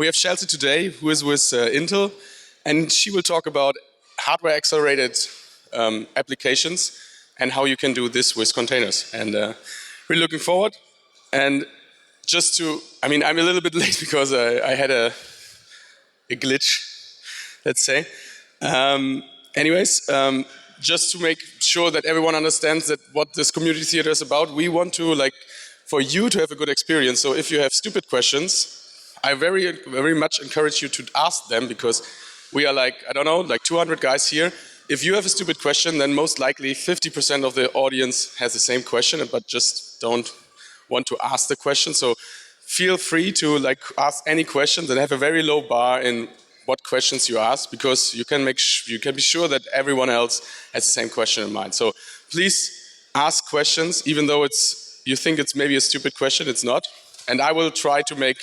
We have Chelsea today, who is with Intel, and she will talk about hardware-accelerated applications and how you can do this with containers. And we're looking forward. And just to, I'm a little bit late because I had a glitch, let's say. Just to make sure that everyone understands that what this community theater is about, we want to, for you to have a good experience. So if you have stupid questions, I very, very much encourage you to ask them, because we are 200 guys here. If you have a stupid question, then most likely 50% of the audience has the same question, but just don't want to ask the question. So feel free to ask any questions and have a very low bar in what questions you ask, because you can be sure that everyone else has the same question in mind. So please ask questions, even though you think it's maybe a stupid question. It's not. And I will try to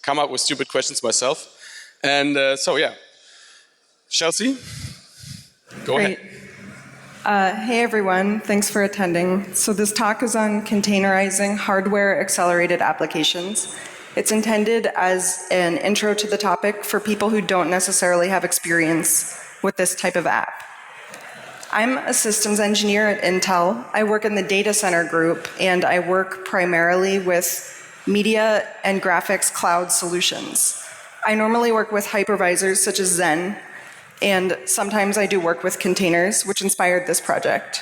come up with stupid questions myself. And Chelsea, go ahead. Hey everyone, thanks for attending. So this talk is on containerizing hardware-accelerated applications. It's intended as an intro to the topic for people who don't necessarily have experience with this type of app. I'm a systems engineer at Intel. I work in the data center group, and I work primarily with media and graphics cloud solutions. I normally work with hypervisors such as Zen, and sometimes I do work with containers, which inspired this project.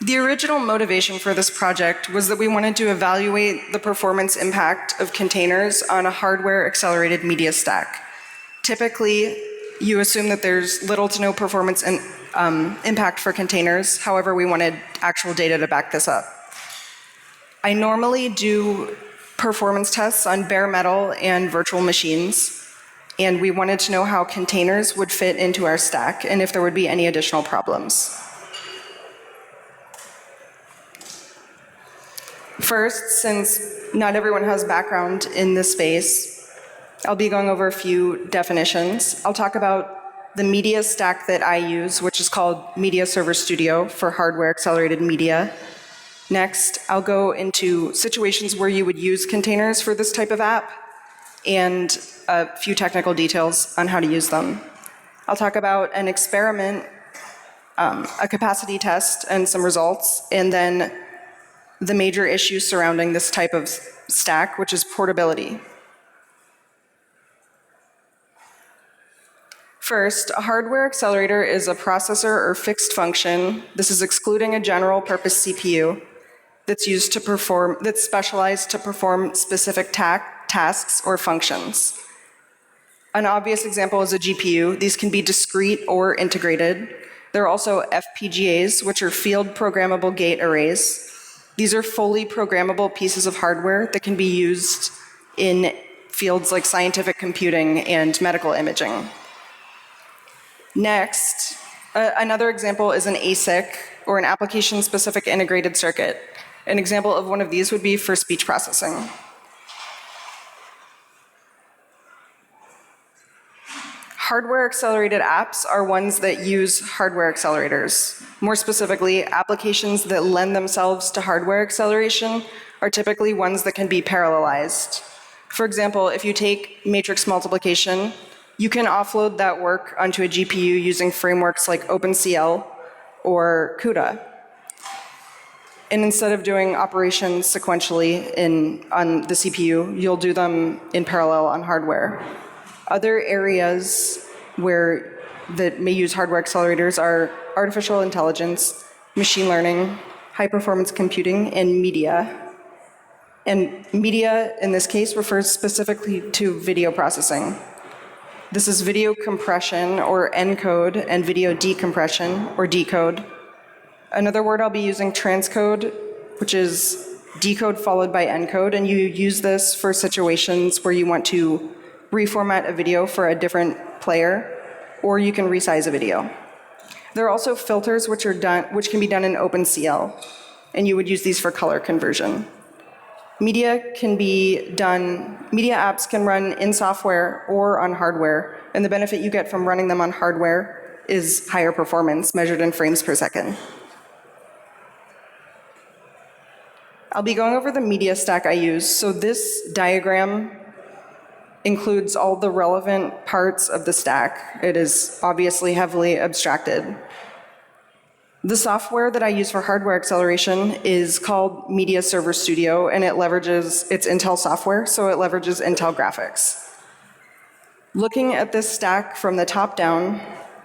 The original motivation for this project was that we wanted to evaluate the performance impact of containers on a hardware-accelerated media stack. Typically, you assume that there's little to no performance impact for containers. However, we wanted actual data to back this up. I normally do performance tests on bare metal and virtual machines, and we wanted to know how containers would fit into our stack and if there would be any additional problems. First, since not everyone has background in this space, I'll be going over a few definitions. I'll talk about the media stack that I use, which is called Media Server Studio for hardware-accelerated media. Next, I'll go into situations where you would use containers for this type of app, and a few technical details on how to use them. I'll talk about an experiment, a capacity test, and some results, and then the major issues surrounding this type of stack, which is portability. First, a hardware accelerator is a processor or fixed function. This is excluding a general purpose CPU that's specialized to perform specific tasks or functions. An obvious example is a GPU. These can be discrete or integrated. There are also FPGAs, which are field programmable gate arrays. These are fully programmable pieces of hardware that can be used in fields like scientific computing and medical imaging. Next, another example is an ASIC, or an application-specific integrated circuit. An example of one of these would be for speech processing. Hardware-accelerated apps are ones that use hardware accelerators. More specifically, applications that lend themselves to hardware acceleration are typically ones that can be parallelized. For example, if you take matrix multiplication, you can offload that work onto a GPU using frameworks like OpenCL or CUDA. And instead of doing operations sequentially on the CPU, you'll do them in parallel on hardware. Other areas that may use hardware accelerators are artificial intelligence, machine learning, high-performance computing, and media. And media, in this case, refers specifically to video processing. This is video compression, or encode, and video decompression, or decode. Another word I'll be using, transcode, which is decode followed by encode, and you use this for situations where you want to reformat a video for a different player, or you can resize a video. There are also filters which can be done in OpenCL, and you would use these for color conversion. Media apps can run in software or on hardware, and the benefit you get from running them on hardware is higher performance measured in frames per second. I'll be going over the media stack I use. So this diagram includes all the relevant parts of the stack. It is obviously heavily abstracted. The software that I use for hardware acceleration is called Media Server Studio, and it's Intel software, so it leverages Intel graphics. Looking at this stack from the top down,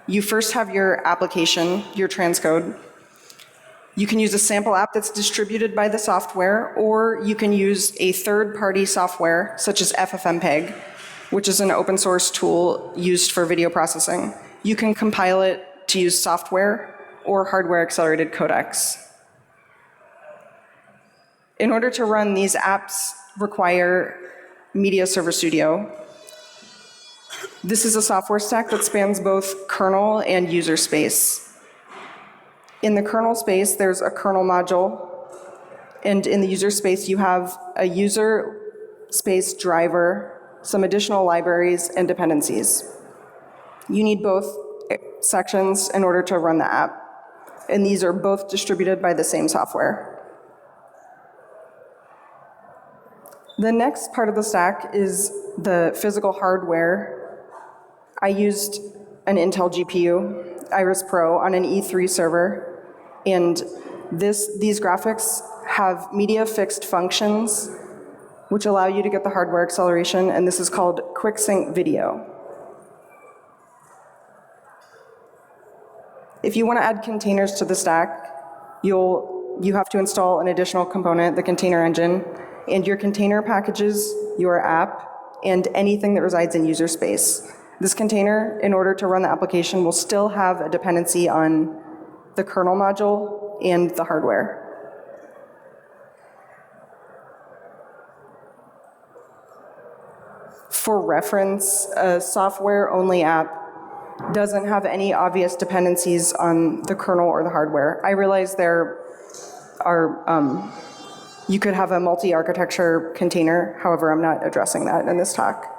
you first have your application, your transcode. You can use a sample app that's distributed by the software, or you can use a third-party software, such as FFmpeg, which is an open source tool used for video processing. You can compile it to use software or hardware accelerated codecs. In order to run, these apps require Media Server Studio. This is a software stack that spans both kernel and user space. In the kernel space, there's a kernel module, and in the user space, you have a user space driver, some additional libraries, and dependencies. You need both sections in order to run the app, and these are both distributed by the same software. The next part of the stack is the physical hardware. I used an Intel GPU, Iris Pro, on an E3 server, and these graphics have media fixed functions which allow you to get the hardware acceleration, and this is called QuickSync Video. If you want to add containers to the stack, you have to install an additional component, the container engine, and your container packages your app and anything that resides in user space. This container, in order to run the application, will still have a dependency on the kernel module and the hardware. For reference, a software-only app doesn't have any obvious dependencies on the kernel or the hardware. I realize there are, you could have a multi-architecture container, however, I'm not addressing that in this talk.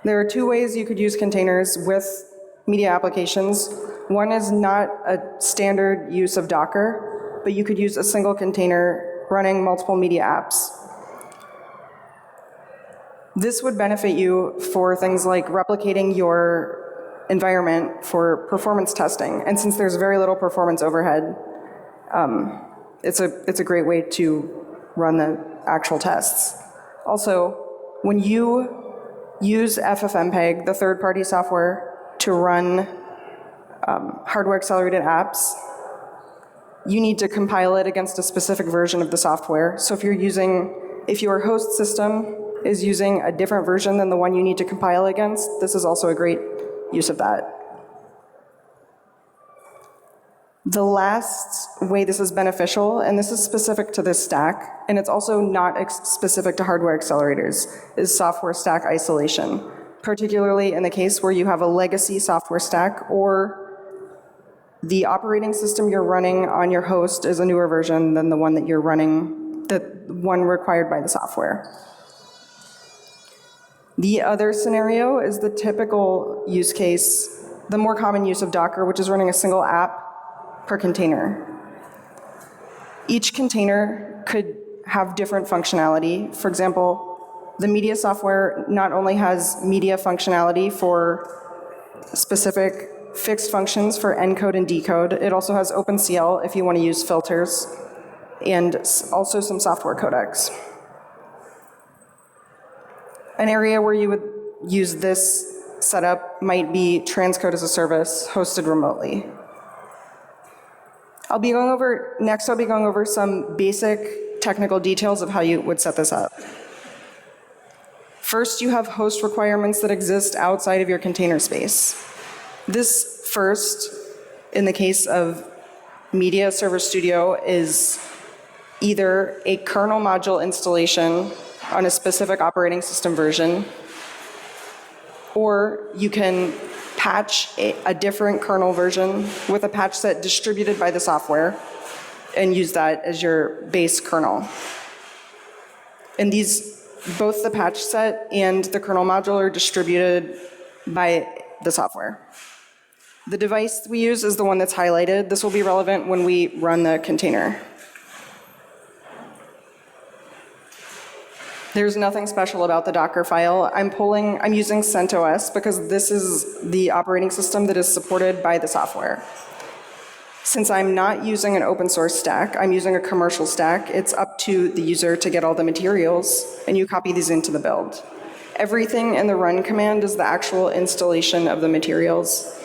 There are two ways you could use containers with media applications. One is not a standard use of Docker, but you could use a single container running multiple media apps. This would benefit you for things like replicating your environment for performance testing. And since there's very little performance overhead, it's a great way to run the actual tests. Also, when you use FFmpeg, the third-party software, to run hardware-accelerated apps, you need to compile it against a specific version of the software. So if your host system is using a different version than the one you need to compile against, this is also a great use of that. The last way this is beneficial, and this is specific to this stack, and it's also not specific to hardware accelerators, is software stack isolation, particularly in the case where you have a legacy software stack or the operating system you're running on your host is a newer version than the one that you're running, the one required by the software. The other scenario is the typical use case, the more common use of Docker, which is running a single app per container. Each container could have different functionality. For example, the media software not only has media functionality for specific fixed functions for encode and decode, it also has OpenCL if you want to use filters, and also some software codecs. An area where you would use this setup might be transcode as a service hosted remotely. Next I'll be going over some basic technical details of how you would set this up. First, you have host requirements that exist outside of your container space. This first, in the case of Media Server Studio, is either a kernel module installation on a specific operating system version, or you can patch a different kernel version with a patch set distributed by the software and use that as your base kernel. And both the patch set and the kernel module are distributed by the software. The device we use is the one that's highlighted. This will be relevant when we run the container. There's nothing special about the Docker file. I'm using CentOS because this is the operating system that is supported by the software. Since I'm not using an open source stack, I'm using a commercial stack, it's up to the user to get all the materials, and you copy these into the build. Everything in the run command is the actual installation of the materials.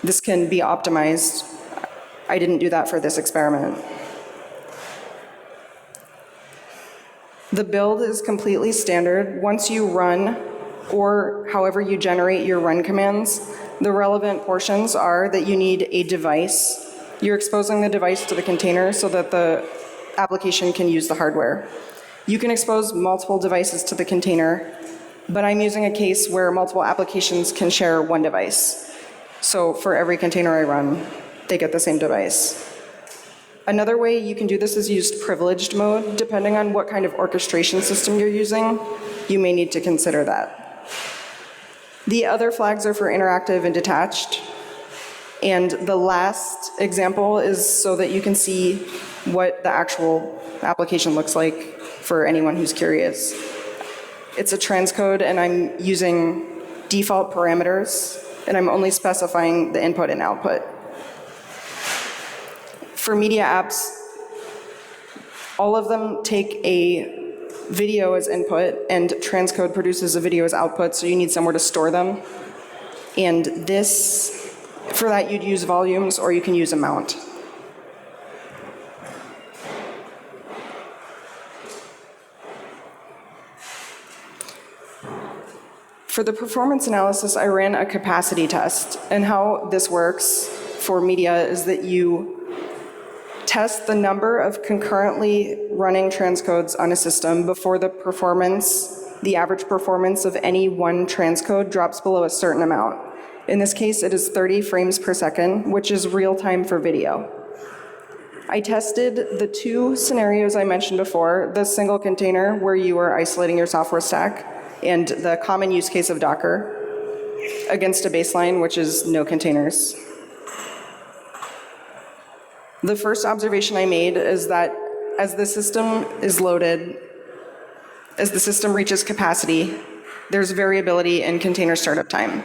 This can be optimized. I didn't do that for this experiment. The build is completely standard. Once you run, or however you generate your run commands, the relevant portions are that you need a device. You're exposing the device to the container so that the application can use the hardware. You can expose multiple devices to the container, but I'm using a case where multiple applications can share one device. So for every container I run, they get the same device. Another way you can do this is use privileged mode. Depending on what kind of orchestration system you're using, you may need to consider that. The other flags are for interactive and detached. And the last example is so that you can see what the actual application looks like for anyone who's curious. It's a transcode, and I'm using default parameters, and I'm only specifying the input and output. For media apps, all of them take a video as input, and transcode produces a video as output, so you need somewhere to store them. And this, for that, you'd use volumes, or you can use amount. For the performance analysis, I ran a capacity test, and how this works for media is that you test the number of concurrently running transcodes on a system before the average performance of any one transcode drops below a certain amount. In this case, it is 30 frames per second, which is real time for video. I tested the two scenarios I mentioned before, the single container where you are isolating your software stack, and the common use case of Docker, against a baseline, which is no containers. The first observation I made is that as the system is loaded, as the system reaches capacity, there's variability in container startup time.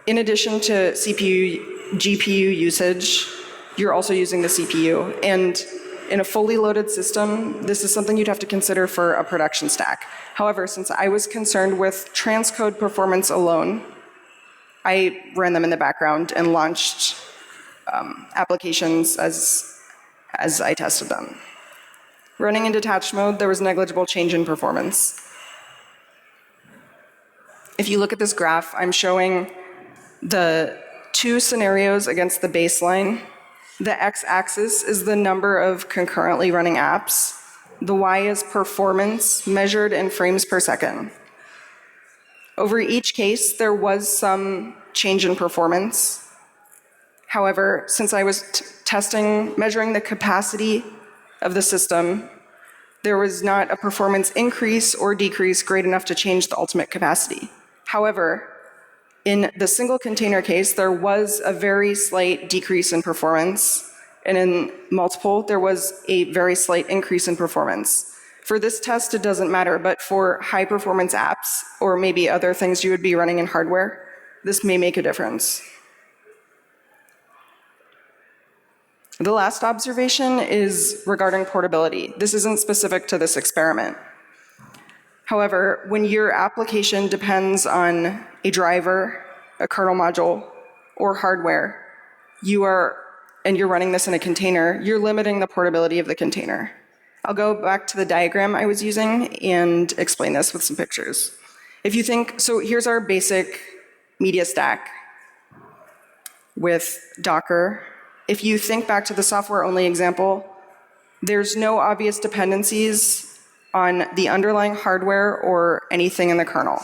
In addition to GPU usage, you're also using the CPU. And in a fully loaded system, this is something you'd have to consider for a production stack. However, since I was concerned with transcode performance alone, I ran them in the background and launched applications as I tested them. Running in detached mode, there was negligible change in performance. If you look at this graph, I'm showing the two scenarios against the baseline. The x-axis is the number of concurrently running apps. The y is performance measured in frames per second. Over each case, there was some change in performance. However, since I was measuring the capacity of the system, there was not a performance increase or decrease great enough to change the ultimate capacity. However, in the single container case, there was a very slight decrease in performance, and in multiple, there was a very slight increase in performance. For this test, it doesn't matter, but for high performance apps, or maybe other things you would be running in hardware, this may make a difference. The last observation is regarding portability. This isn't specific to this experiment. However, when your application depends on a driver, a kernel module, or hardware, and you're running this in a container, you're limiting the portability of the container. I'll go back to the diagram I was using and explain this with some pictures. So here's our basic media stack with Docker. If you think back to the software-only example, there's no obvious dependencies on the underlying hardware or anything in the kernel.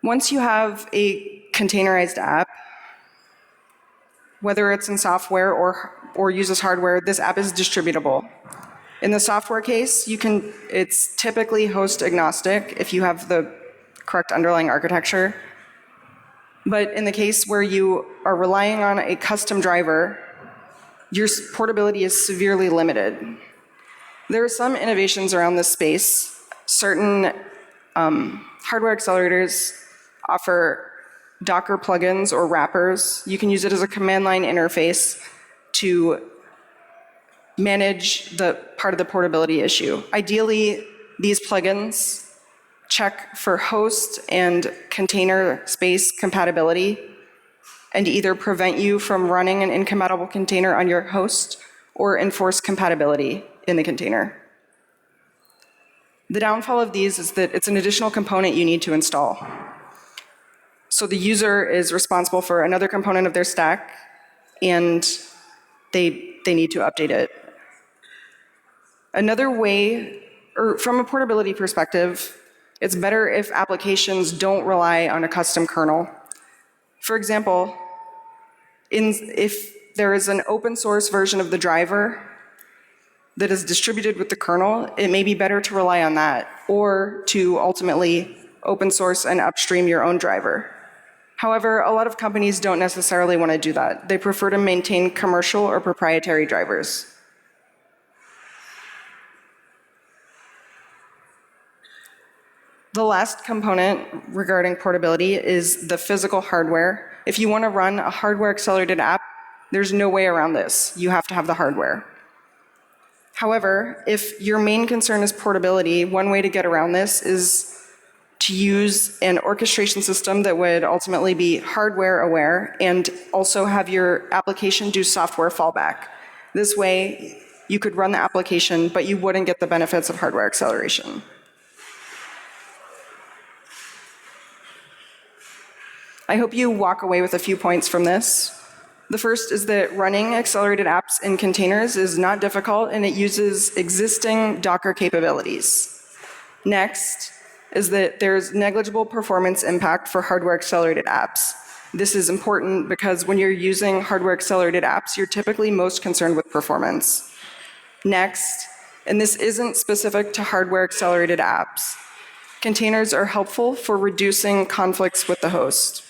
Once you have a containerized app, whether it's in software or uses hardware, this app is distributable. In the software case, it's typically host agnostic if you have the correct underlying architecture. But in the case where you are relying on a custom driver, your portability is severely limited. There are some innovations around this space. Certain hardware accelerators offer Docker plugins or wrappers. You can use it as a command line interface to manage the part of the portability issue. Ideally, these plugins check for host and container space compatibility and either prevent you from running an incompatible container on your host or enforce compatibility in the container. The downfall of these is that it's an additional component you need to install. So the user is responsible for another component of their stack, and they need to update it. Another way, or from a portability perspective, it's better if applications don't rely on a custom kernel. For example, if there is an open source version of the driver that is distributed with the kernel, it may be better to rely on that, or to ultimately open source and upstream your own driver. However, a lot of companies don't necessarily want to do that. They prefer to maintain commercial or proprietary drivers. The last component regarding portability is the physical hardware. If you want to run a hardware accelerated app, there's no way around this. You have to have the hardware. However, if your main concern is portability, one way to get around this is to use an orchestration system that would ultimately be hardware aware and also have your application do software fallback. This way, you could run the application, but you wouldn't get the benefits of hardware acceleration. I hope you walk away with a few points from this. The first is that running accelerated apps in containers is not difficult, and it uses existing Docker capabilities. Next is that there's negligible performance impact for hardware accelerated apps. This is important because when you're using hardware accelerated apps, you're typically most concerned with performance. Next, and this isn't specific to hardware accelerated apps, containers are helpful for reducing conflicts with the host.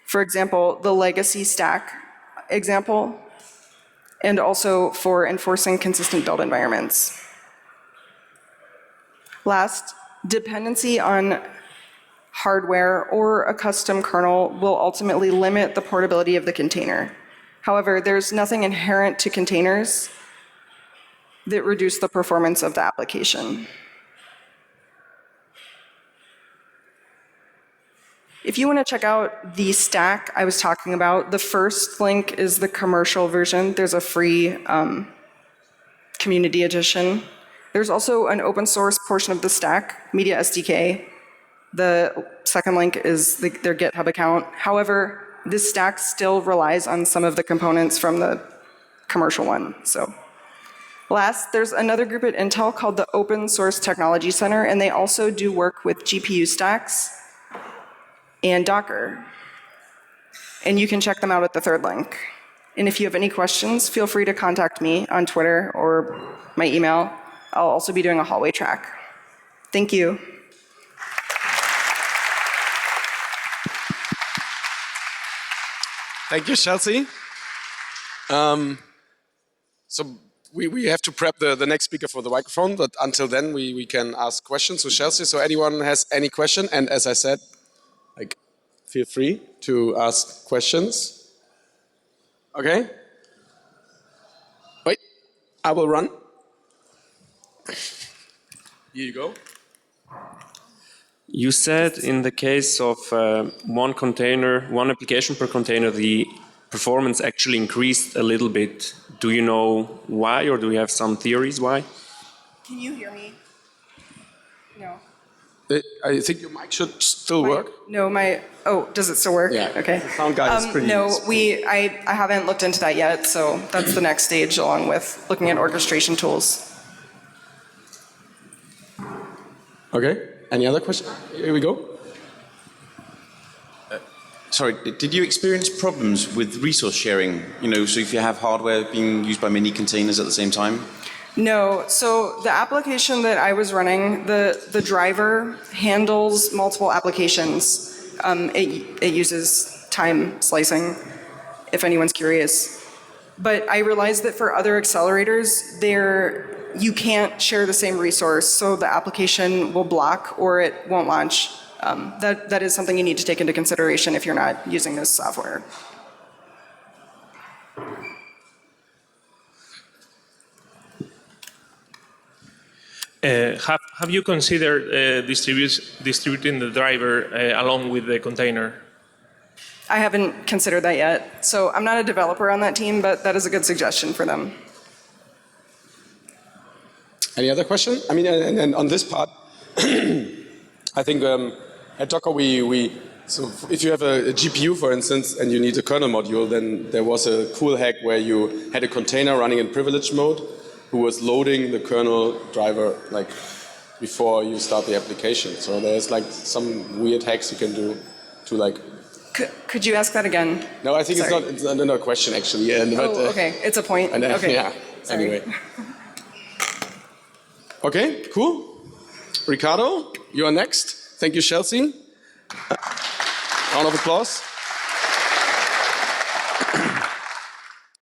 For example, the legacy stack example, and also for enforcing consistent build environments. Last, dependency on hardware or a custom kernel will ultimately limit the portability of the container. However, there's nothing inherent to containers that reduce the performance of the application. If you want to check out the stack I was talking about, the first link is the commercial version. There's a free community edition. There's also an open source portion of the stack, Media SDK. The second link is their GitHub account. However, this stack still relies on some of the components from the commercial one. So, last, there's another group at Intel called the Open Source Technology Center, and they also do work with GPU stacks and Docker. And you can check them out at the third link. And if you have any questions, feel free to contact me on Twitter or my email. I'll also be doing a hallway track. Thank you. Thank you, Chelsea. So we have to prep the next speaker for the microphone, but until then we can ask questions to Chelsea. So anyone has any question, and as I said, like, feel free to ask questions. Okay? Wait, I will run. Here you go. You said in the case of one container, one application per container, the performance actually increased a little bit. Do you know why, or do you have some theories why? Can you hear me? No. I think your mic should still work. Oh, does it still work? Yeah. Okay. The sound guy is pretty. No, I haven't looked into that yet, so that's the next stage along with looking at orchestration tools. Okay. Any other question? Here we go. Sorry, did you experience problems with resource sharing? You know, so if you have hardware being used by many containers at the same time? No, so the application that I was running, the driver handles multiple applications. It uses time slicing, if anyone's curious. But I realized that for other accelerators, you can't share the same resource, so the application will block or it won't launch. That is something you need to take into consideration if you're not using this software. Have you considered distributing the driver along with the container? I haven't considered that yet. So I'm not a developer on that team, but that is a good suggestion for them. Any other question? I mean, and on this part, I think at Docker so if you have a GPU, for instance, and you need a kernel module, then there was a cool hack where you had a container running in privilege mode who was loading the kernel driver like before you start the application. So there's like some weird hacks you can do to like. Could you ask that again? No, I think Sorry. it's not a question actually. Yeah, but, okay, it's a point. And, okay. Yeah. Sorry. Anyway. Okay, cool. Ricardo, you are next. Thank you, Chelsea. Round of applause.